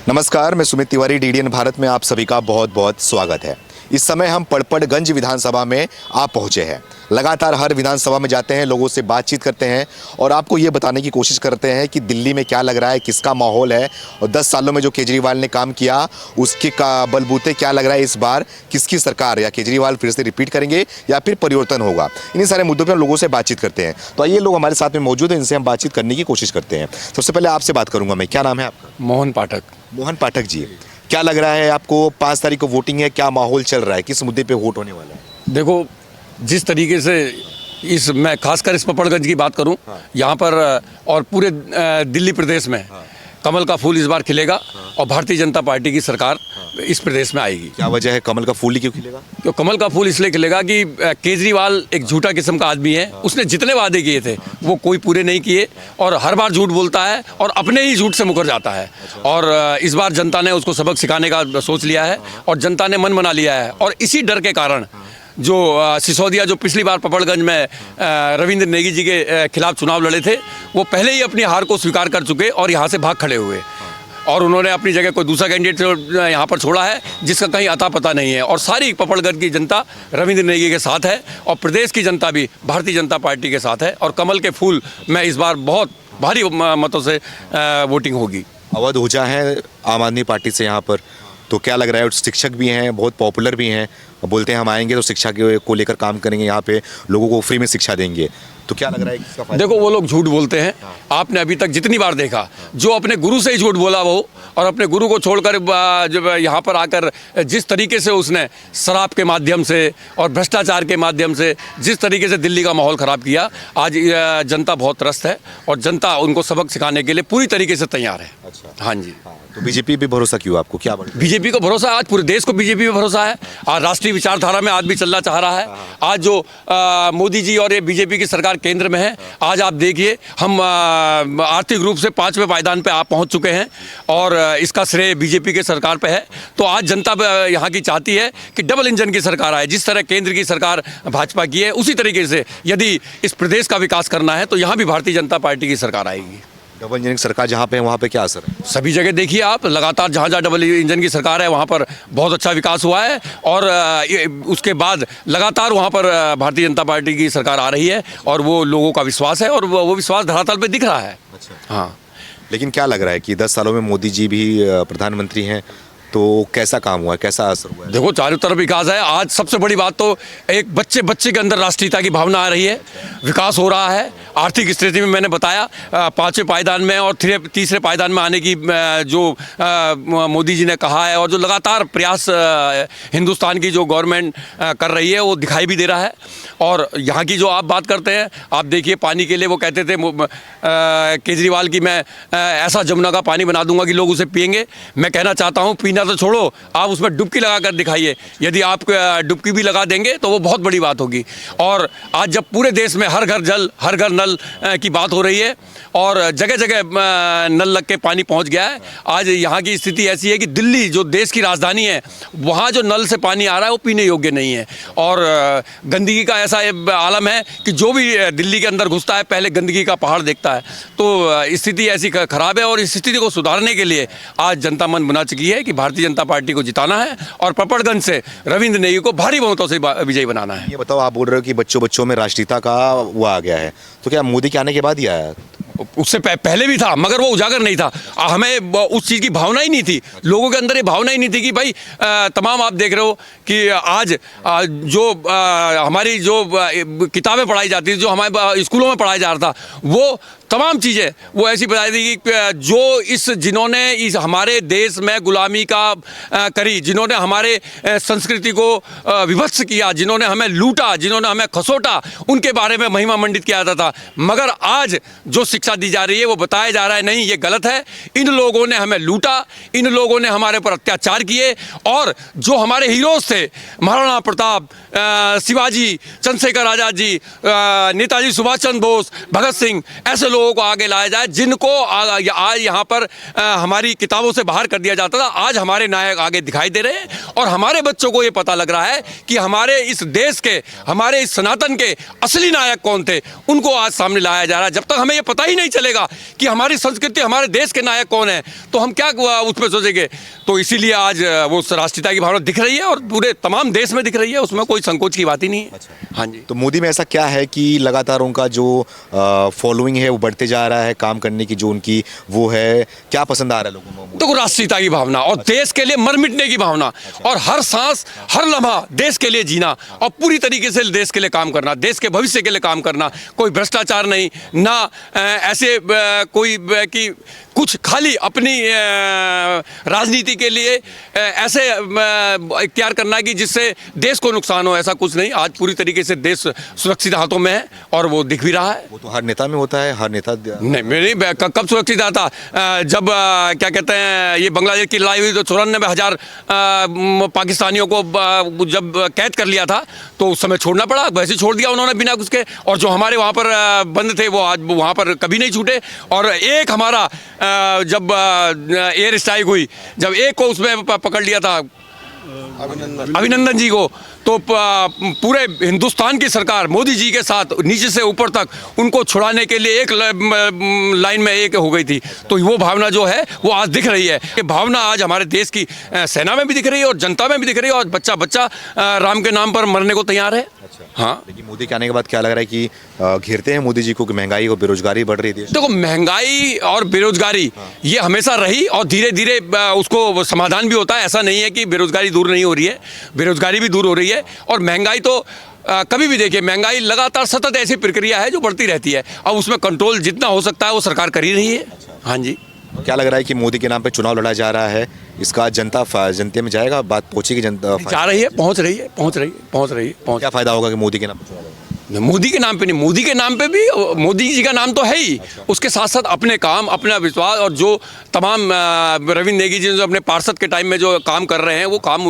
नमस्कार, मैं सुमित तिवारी, डीडीएन भारत में आप सभी का बहुत बहुत स्वागत है। इस समय हम पड़पड़गंज विधानसभा में आप पहुंचे हैं। लगातार हर विधानसभा में जाते हैं, लोगों से बातचीत करते हैं और आपको ये बताने की कोशिश करते हैं कि दिल्ली में क्या लग रहा है, किसका माहौल है और 10 सालों में जो केजरीवाल ने काम किया उसके का बलबूते क्या लग रहा है, इस बार किसकी सरकार या केजरीवाल फिर से रिपीट करेंगे या फिर परिवर्तन होगा। इन्हीं सारे मुद्दों पर हम लोगों से बातचीत करते हैं। तो आइए, लोग हमारे साथ में मौजूद हैं, इनसे हम बातचीत करने की कोशिश करते हैं। सबसे पहले आपसे बात करूंगा मैं, क्या नाम है आपका? मोहन पाठक। मोहन पाठक जी, क्या लग रहा है आपको? 5 तारीख को वोटिंग है, क्या माहौल चल रहा है, किस मुद्दे पे वोट होने वाला है? देखो, जिस तरीके से मैं खासकर इस पड़पड़गंज की बात करूं, यहाँ पर और पूरे दिल्ली प्रदेश में कमल का फूल इस बार खिलेगा और भारतीय जनता पार्टी की सरकार इस प्रदेश में आएगी। क्या वजह है, कमल का फूल ही क्यों खिलेगा? तो कमल का फूल इसलिए खिलेगा कि केजरीवाल एक झूठा किस्म का आदमी है। उसने जितने वादे किए थे वो कोई पूरे नहीं किए और हर बार झूठ बोलता है और अपने ही झूठ से मुकर जाता है। और इस बार जनता ने उसको सबक सिखाने का सोच लिया है और जनता ने मन बना लिया है। और इसी डर के कारण जो सिसोदिया, जो पिछली बार पड़पड़गंज में रविंद्र नेगी जी के खिलाफ चुनाव लड़े थे, वो पहले ही अपनी हार को स्वीकार कर चुके और यहाँ से भाग खड़े हुए और उन्होंने अपनी जगह कोई दूसरा कैंडिडेट यहाँ पर छोड़ा है जिसका कहीं अता पता नहीं है। और सारी पड़पड़गंज की जनता रविंद्र नेगी के साथ है और प्रदेश की जनता भी भारतीय जनता पार्टी के साथ है और कमल के फूल में इस बार बहुत भारी मतों से वोटिंग होगी। अवध ऊंचा है आम आदमी पार्टी से यहाँ पर, तो क्या लग रहा है? शिक्षक भी हैं, बहुत पॉपुलर भी हैं, बोलते हैं हम आएंगे तो शिक्षा को लेकर काम करेंगे, यहाँ पे लोगों को फ्री में शिक्षा देंगे। तो क्या लग रहा है इसका फायदा? देखो, वो लोग झूठ बोलते हैं। आपने अभी तक जितनी बार देखा, जो अपने गुरु से ही झूठ बोला वो, और अपने गुरु को छोड़कर जब यहाँ पर आकर जिस तरीके से उसने शराब के माध्यम से और भ्रष्टाचार के माध्यम से जिस तरीके से दिल्ली का माहौल ख़राब किया, आज जनता बहुत त्रस्त है और जनता उनको सबक सिखाने के लिए पूरी तरीके से तैयार है। अच्छा, हाँ जी। तो बीजेपी पे भरोसा क्यों आपको? क्या बीजेपी को भरोसा है, आज पूरे देश को बीजेपी पे भरोसा है। आज राष्ट्रीय विचारधारा में आदमी चलना चाह रहा है। आज जो मोदी जी और ये बीजेपी की सरकार केंद्र में है, आज आप देखिए हम आर्थिक रूप से 5वें पायदान पे आप पहुंच चुके हैं और इसका श्रेय बीजेपी के सरकार पे है। तो आज जनता यहाँ की चाहती है कि डबल इंजन की सरकार आए। जिस तरह केंद्र की सरकार भाजपा की है, उसी तरीके से यदि इस प्रदेश का विकास करना है तो यहाँ भी भारतीय जनता पार्टी की सरकार आएगी। डबल इंजन की सरकार जहाँ पे है वहाँ पे क्या असर है? सभी जगह देखिए आप, लगातार जहाँ जहाँ डबल इंजन की सरकार है वहाँ पर बहुत अच्छा विकास हुआ है और उसके बाद लगातार वहाँ पर भारतीय जनता पार्टी की सरकार आ रही है और वो लोगों का विश्वास है और वो विश्वास धरातल पे दिख रहा है। अच्छा, हाँ। लेकिन क्या लग रहा है कि 10 सालों में मोदी जी भी प्रधानमंत्री हैं, तो कैसा काम हुआ है, कैसा असर हुआ है? देखो, चारों तरफ विकास है। आज सबसे बड़ी बात तो एक बच्चे के अंदर राष्ट्रीयता की भावना आ रही है, विकास हो रहा है। आर्थिक स्थिति में मैंने बताया 5वें पायदान में और तीसरे पायदान में आने की जो मोदी जी ने कहा है और जो लगातार प्रयास हिंदुस्तान की जो गवर्नमेंट कर रही है वो दिखाई भी दे रहा है। और यहाँ की जो आप बात करते हैं, आप देखिए पानी के लिए वो कहते थे केजरीवाल की मैं ऐसा जमुना का पानी बना दूंगा कि लोग उसे पिएंगे। मैं कहना चाहता हूँ, पीना तो छोड़ो, आप उसमें डुबकी लगा कर दिखाइए। यदि आप डुबकी भी लगा देंगे तो वो बहुत बड़ी बात होगी। और आज जब पूरे देश में हर घर जल, हर घर नल की बात हो रही है और जगह जगह नल लग के पानी पहुंच गया है, आज यहाँ की स्थिति ऐसी है कि दिल्ली जो देश की राजधानी है, वहाँ जो नल से पानी आ रहा है वो पीने योग्य नहीं है। और गंदगी का ऐसा आलम है कि जो भी दिल्ली के अंदर घुसता है पहले गंदगी का पहाड़ देखता है। तो स्थिति ऐसी खराब है और इस स्थिति को सुधारने के लिए आज जनता मन बना चुकी है कि भारतीय जनता पार्टी को जिताना है और पड़पड़गंज से रविंद्र नेगी को भारी बहुमतों से विजयी बनाना है। ये बताओ, आप बोल रहे हो कि बच्चों में राष्ट्रीयता का वो आ गया है, तो क्या मोदी के आने के बाद ही आया? उससे पहले भी था मगर वो उजागर नहीं था। हमें उस चीज़ की भावना ही नहीं थी, लोगों के अंदर ये भावना ही नहीं थी कि भाई तमाम आप देख रहे हो कि आज जो हमारी जो किताबें पढ़ाई जाती थी, जो हमारे स्कूलों में पढ़ाया जा रहा था, वो तमाम चीज़ें वो ऐसी बताई थी कि जो जिन्होंने इस हमारे देश में गुलामी का करी, जिन्होंने हमारे संस्कृति को विभत्स किया, जिन्होंने हमें लूटा, जिन्होंने हमें खसोटा, उनके बारे में महिमा मंडित किया जाता था। मगर आज जो शिक्षा दी जा रही है वो बताया जा रहा है नहीं, ये गलत है। इन लोगों ने हमें लूटा, इन लोगों ने हमारे पर अत्याचार किए और जो हमारे हीरोज थे, महाराणा प्रताप, शिवाजी, चंद्रशेखर आज़ाद जी, नेताजी सुभाष चंद्र बोस, भगत सिंह, ऐसे लोगों को आगे लाया जाए जिनको आज यहाँ पर हमारी किताबों से बाहर कर दिया जाता था। आज हमारे नायक आगे दिखाई दे रहे हैं और हमारे बच्चों को ये पता लग रहा है कि हमारे इस देश के, हमारे इस सनातन के असली नायक कौन थे, उनको आज सामने लाया जा रहा है। जब तक हमें ये पता ही नहीं चलेगा कि हमारी संस्कृति, हमारे देश के नायक कौन है, तो हम क्या उसमें सोचेंगे। तो इसीलिए आज वो राष्ट्रीयता की भावना दिख रही है और पूरे तमाम देश में दिख रही है, उसमें कोई संकोच की बात ही नहीं है। हाँ जी। तो मोदी में ऐसा क्या है कि लगातार उनका जो फॉलोइंग है वो बढ़ते जा रहा है, काम करने की जो उनकी वो है, क्या पसंद आ रहा है लोगों को? देखो, राष्ट्रीयता की भावना और देश के लिए मर मिटने की भावना और हर सांस, हर लम्हा देश के लिए जीना और पूरी तरीके से देश के लिए काम करना, देश के भविष्य के लिए काम करना। कोई भ्रष्टाचार नहीं, ना ऐसे कोई कि कुछ खाली अपनी राजनीति के लिए ऐसे इख्तियार करना कि जिससे देश को नुकसान हो, ऐसा कुछ नहीं। आज पूरी तरीके से देश सुरक्षित हाथों में है और वो दिख भी रहा है। वो तो हर नेता में होता है, हर नेता नहीं, मेरी कब सुरक्षित आता? जब क्या कहते हैं, ये बांग्लादेश की लड़ाई हुई तो 94,000 पाकिस्तानियों को जब कैद कर लिया था तो उस समय छोड़ना पड़ा, वैसे छोड़ दिया उन्होंने बिना कुछ के। और जो हमारे वहाँ पर बंद थे वो आज वहाँ पर कभी नहीं छूटे। और एक हमारा जब एयर स्ट्राइक हुई, जब एक को उसमें पकड़ लिया था, अभिनंदन जी को, तो पूरे हिंदुस्तान की सरकार मोदी जी के साथ नीचे से ऊपर तक उनको छुड़ाने के लिए एक लाइन में एक हो गई थी। तो वो भावना जो है वो आज दिख रही है। ये भावना आज हमारे देश की सेना में भी दिख रही है और जनता में भी दिख रही है और बच्चा बच्चा राम के नाम पर मरने को तैयार है। हाँ, लेकिन मोदी के आने के बाद क्या लग रहा है कि घेरते हैं मोदी जी को कि महंगाई और बेरोजगारी बढ़ रही है? देखो, महंगाई और बेरोजगारी ये हमेशा रही और धीरे धीरे उसको समाधान भी होता है। ऐसा नहीं है कि बेरोजगारी दूर नहीं हो रही है, बेरोजगारी भी दूर हो रही है। और महंगाई तो कभी भी देखिए, महंगाई लगातार सतत ऐसी प्रक्रिया है जो बढ़ती रहती है। अब उसमें कंट्रोल जितना हो सकता है वो सरकार कर ही रही है। हाँ जी। क्या लग रहा है कि मोदी के नाम पे चुनाव लड़ा जा रहा है, इसका जनते में जाएगा, बात पहुंचेगी? जनता जा रही है, पहुंच रही है। क्या फायदा होगा कि मोदी के नाम पे चुनाव लड़ा? मोदी के नाम पे नहीं, मोदी के नाम पे भी, मोदी जी का नाम तो है ही, उसके साथ साथ अपने काम, अपना विश्वास और जो तमाम रविंद्र नेगी जी जो अपने पार्षद के टाइम में जो काम कर रहे हैं वो काम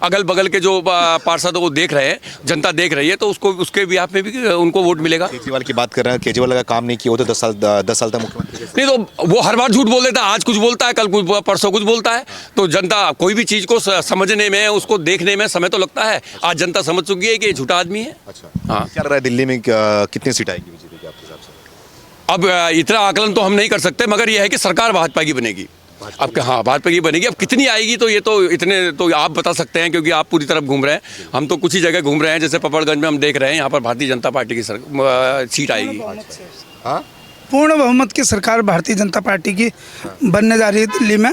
अगल बगल के जो पार्षद वो देख रहे हैं, जनता देख रही है, तो उसको उसके भी आप में भी उनको वोट मिलेगा। केजरीवाल की बात कर रहे हैं, केजरीवाल का काम नहीं किया वो तो 10 साल तक मुख्यमंत्री नहीं, तो वो हर बार झूठ बोल देता है, आज कुछ बोलता है, कल कुछ, परसों कुछ बोलता है। तो जनता कोई भी चीज़ को समझने में, उसको देखने में समय तो लगता है। आज जनता समझ चुकी है कि ये झूठा आदमी है। अच्छा, हाँ। क्या लग रहा है दिल्ली में कितनी सीट आएगी बीजेपी के आपके हिसाब से? अब इतना आकलन तो हम नहीं कर सकते, मगर यह है कि सरकार भाजपा की बनेगी। अब हाँ, भाजपा की बनेगी। अब कितनी आएगी तो ये तो इतने तो आप बता सकते हैं, क्योंकि आप पूरी तरफ घूम रहे हैं, हम तो कुछ ही जगह घूम रहे हैं। जैसे पपड़गंज में हम देख रहे हैं, यहाँ पर भारतीय जनता पार्टी की सीट आएगी। हाँ, पूर्ण बहुमत की सरकार भारतीय जनता पार्टी की बनने जा रही है दिल्ली में।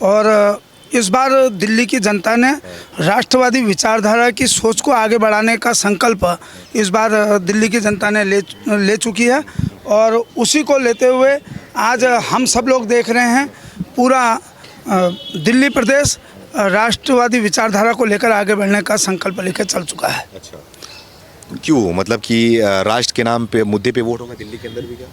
और इस बार दिल्ली की जनता ने राष्ट्रवादी विचारधारा की सोच को आगे बढ़ाने का संकल्प इस बार दिल्ली की जनता ने ले चुकी है। और उसी को लेते हुए आज हम सब लोग देख रहे हैं, पूरा दिल्ली प्रदेश राष्ट्रवादी विचारधारा को लेकर आगे बढ़ने का संकल्प लेकर चल चुका है। अच्छा, क्यों? मतलब कि राष्ट्र के नाम पे मुद्दे पे वोट होगा दिल्ली के अंदर भी क्या?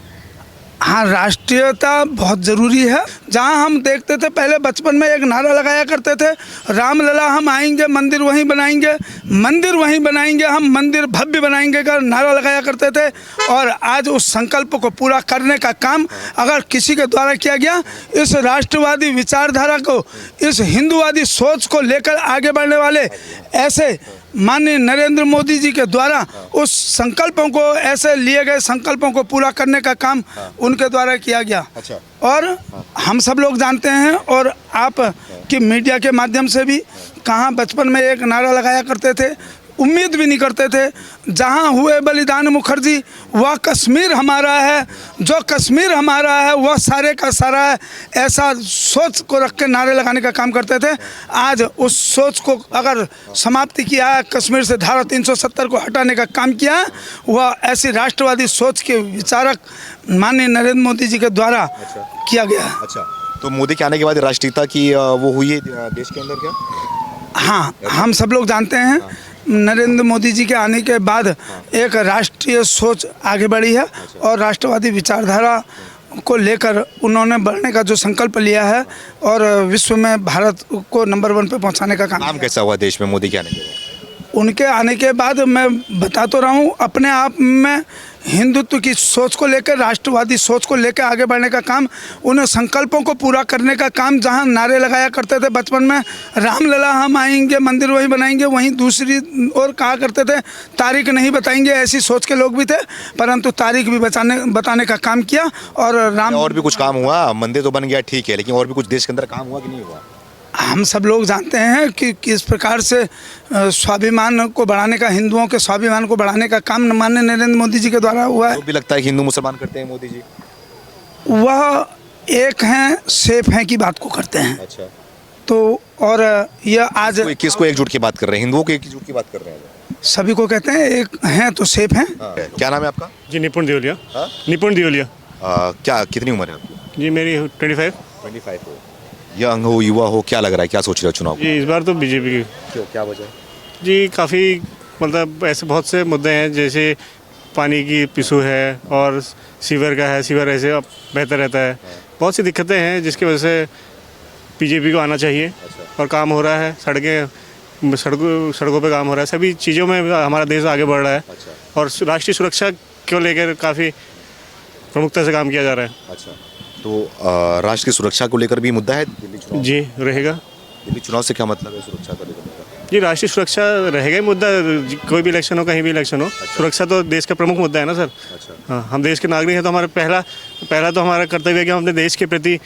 हाँ, राष्ट्रीयता बहुत ज़रूरी है। जहाँ हम देखते थे पहले बचपन में एक नारा लगाया करते थे, रामलला हम आएंगे मंदिर वहीं बनाएंगे, मंदिर वहीं बनाएंगे, हम मंदिर भव्य बनाएंगे का नारा लगाया करते थे। और आज उस संकल्प को पूरा करने का काम अगर किसी के द्वारा किया गया, इस राष्ट्रवादी विचारधारा को, इस हिंदूवादी सोच को लेकर आगे बढ़ने वाले ऐसे माननीय नरेंद्र मोदी जी के द्वारा उस संकल्पों को, ऐसे लिए गए संकल्पों को पूरा करने का काम उनके द्वारा किया गया। अच्छा। और हम सब लोग जानते हैं और आप की मीडिया के माध्यम से भी, कहाँ बचपन में एक नारा लगाया करते थे, उम्मीद भी नहीं करते थे, जहाँ हुए बलिदान मुखर्जी वह कश्मीर हमारा है, जो कश्मीर हमारा है वह सारे का सारा है, ऐसा सोच को रख के नारे लगाने का काम करते थे। आज उस सोच को अगर समाप्ति किया है, कश्मीर से धारा 370 को हटाने का काम किया है, वह ऐसी राष्ट्रवादी सोच के विचारक माननीय नरेंद्र मोदी जी के द्वारा किया गया है। अच्छा, तो मोदी के आने के बाद राष्ट्रीयता की वो हुई है देश के अंदर क्या? हाँ, हम सब लोग जानते हैं नरेंद्र मोदी जी के आने के बाद एक राष्ट्रीय सोच आगे बढ़ी है और राष्ट्रवादी विचारधारा को लेकर उन्होंने बढ़ने का जो संकल्प लिया है और विश्व में भारत को नंबर 1 पे पहुंचाने का काम कैसा हुआ देश में मोदी के आने के बाद? उनके आने के बाद मैं बता तो रहा हूँ, अपने आप में हिंदुत्व की सोच को लेकर, राष्ट्रवादी सोच को लेकर आगे बढ़ने का काम, उन संकल्पों को पूरा करने का काम, जहाँ नारे लगाया करते थे बचपन में, रामलला हम आएंगे मंदिर वहीं बनाएंगे, वहीं दूसरी ओर कहा करते थे तारीख नहीं बताएंगे, ऐसी सोच के लोग भी थे, परंतु तारीख भी बताने का काम किया। और राम और भी कुछ काम हुआ, मंदिर तो बन गया ठीक है, लेकिन और भी कुछ देश के अंदर काम हुआ कि नहीं हुआ? हम सब लोग जानते हैं कि किस प्रकार से स्वाभिमान को बढ़ाने का, हिंदुओं के स्वाभिमान को बढ़ाने का काम माननीय नरेंद्र मोदी जी के द्वारा हुआ है। तो भी लगता है कि हिंदू मुसलमान करते हैं मोदी जी? वह एक हैं, सेफ हैं की बात को करते हैं। अच्छा, तो और यह आज किसको एकजुट की बात कर रहे हैं? हिंदुओं की एकजुट की बात कर रहे हैं? सभी को कहते हैं, एक हैं तो सेफ हैं। क्या नाम है आपका? जी निपुण दियोलिया। हाँ? निपुण दियोलिया। क्या कितनी उम्र है आपकी? जी मेरी 25। 25 हो। यंग हो, युवा हो, क्या लग रहा है, क्या सोच रहे हो चुनाव? जी इस बार तो बीजेपी की। क्यों, क्या वजह? जी काफ़ी मतलब ऐसे बहुत से मुद्दे हैं, जैसे पानी की इशू है और सीवर का है, सीवर ऐसे अब बेहतर रहता है, बहुत सी दिक्कतें हैं जिसकी वजह से बीजेपी को आना चाहिए। और काम हो रहा है, सड़कों पे काम हो रहा है, सभी चीज़ों में हमारा देश आगे बढ़ रहा है। और राष्ट्रीय सुरक्षा को लेकर काफ़ी प्रमुखता से काम किया जा रहा है। अच्छा, तो राष्ट्र की सुरक्षा को लेकर भी मुद्दा है दिल्ली चुनाव? जी रहेगा। दिल्ली चुनाव से क्या मतलब है सुरक्षा को लेकर? जी राष्ट्रीय सुरक्षा रहेगा ही मुद्दा, कोई भी इलेक्शन हो, कहीं भी इलेक्शन हो। सुरक्षा तो देश का प्रमुख मुद्दा है ना सर। अच्छा, हाँ, हम देश के नागरिक हैं, तो हमारा पहला तो हमारा कर्तव्य है कि हम अपने देश के प्रति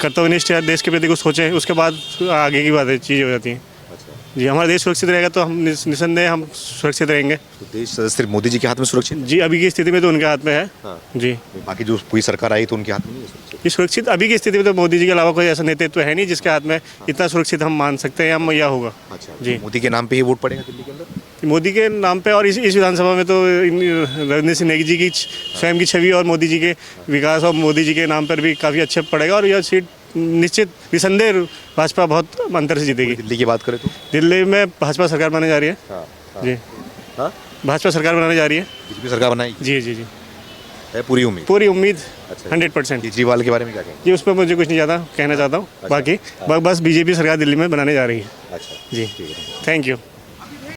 कर्तव्यनिष्ठ या देश के प्रति कुछ सोचें, उसके बाद आगे की बातें चीज़ें हो जाती हैं। जी हमारा देश सुरक्षित रहेगा तो हम निसंदेह हम सुरक्षित रहेंगे। तो देश सिर्फ मोदी जी के हाथ में सुरक्षित? जी अभी की स्थिति में तो उनके हाथ में है। हाँ। जी बाकी जो पूरी सरकार आई तो उनके हाथ में नहीं है सुरक्षित? ये सुरक्षित अभी की स्थिति में तो मोदी जी के अलावा कोई ऐसा नेतृत्व है नहीं जिसके हाथ में इतना सुरक्षित हम मान सकते हैं या होगा। अच्छा, जी। तो मोदी के नाम पे ही वोट पड़ेगा दिल्ली के अंदर? मोदी के नाम पे, और इस विधानसभा में तो रविंद्र सिंह नेगी जी की स्वयं की छवि और मोदी जी के विकास और मोदी जी के नाम पर भी काफ़ी अच्छा पड़ेगा। और यह सीट निश्चित निसंदेह भाजपा बहुत अंतर से जीतेगी। दिल्ली की बात करें तो दिल्ली में भाजपा सरकार बनाने जा रही है। जी हाँ, भाजपा सरकार बनाने जा रही है। बीजेपी सरकार बनाएगी? जी जी जी है पूरी उम्मीद? पूरी उम्मीद। अच्छा। 100%। केजरीवाल के बारे में क्या कहेंगे? जी उस पर मुझे कुछ नहीं ज़्यादा कहना चाहता हूँ। बाकी बस बीजेपी सरकार दिल्ली में बनाने जा रही है। अच्छा जी ठीक है। Thank you.